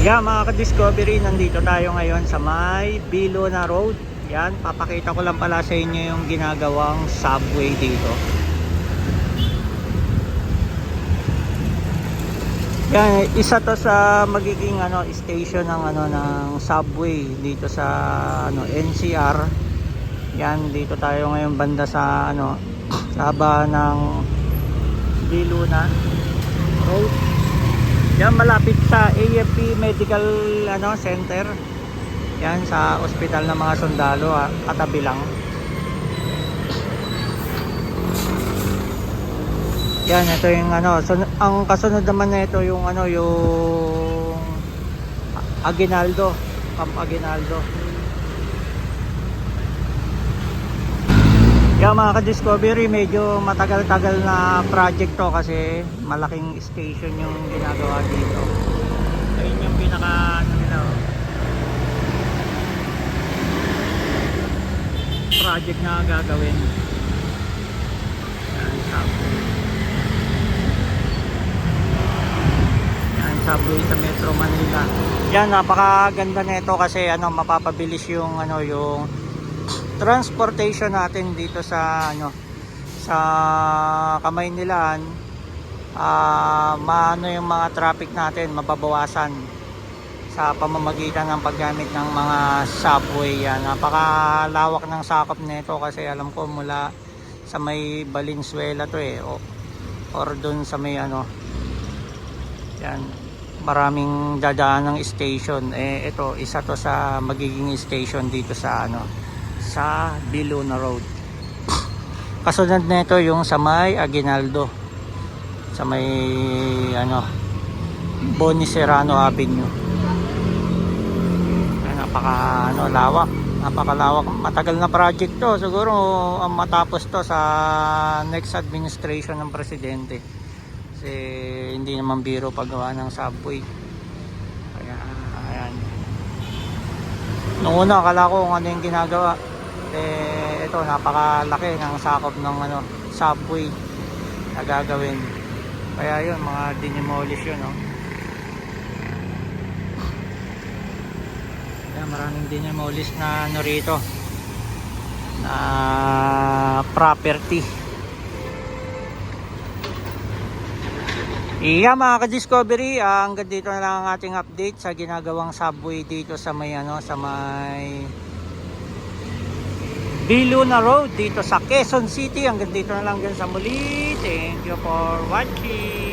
Yeah, mga ka-discovery, nandito tayo ngayon sa may Bilona Road. Yan, papakita ko lang pala sa inyo yung ginagawang subway dito. Yan, isa to sa magiging station ng ng subway dito sa NCR. Yan, dito tayo ngayon banda sa haba ng Bilona Road. Yan, malapit sa AFP Medical Center. Yan, sa ospital ng mga sundalo, katabi lang. Yan, ito yung ang kasunod naman na ito yung yung Aguinaldo, Camp Aguinaldo. Yan, mga ka-discovery, medyo matagal-tagal na project to kasi malaking station yung ginagawa dito. Ayun yung pinaka project na gagawin. Yan, subway. Yan, subway sa Metro Manila. Yan, napakaganda nito kasi mapapabilis yung yung transportation natin dito sa sa Kamaynilan. Maano yung mga traffic natin, mababawasan sa pamamagitan ng paggamit ng mga subway. Yan, napakalawak ng sakop nito kasi alam ko mula sa may Valenzuela to or dun sa may yan, maraming dadaan ng station. Ito isa to sa magiging station dito sa sa Bilona Road. Kasunod nito yung sa may Aguinaldo, sa may Boni Serrano Avenue. Lawak, napakalawak. Matagal na project to, siguro matapos to sa next administration ng presidente kasi hindi naman biro paggawa ng subway. Kaya ayan, noong una akala ko kung ano yung ginagawa, ito napakalaki ng sakop ng subway na gagawin. Kaya yun, mga dinimolish yun, maraming dinimolish na rito na property. Iya, mga ka-discovery, hanggang dito na lang ang ating update sa ginagawang subway dito sa may sa may Bilona Road dito sa Quezon City. Hanggang dito na lang sa muli. Thank you for watching.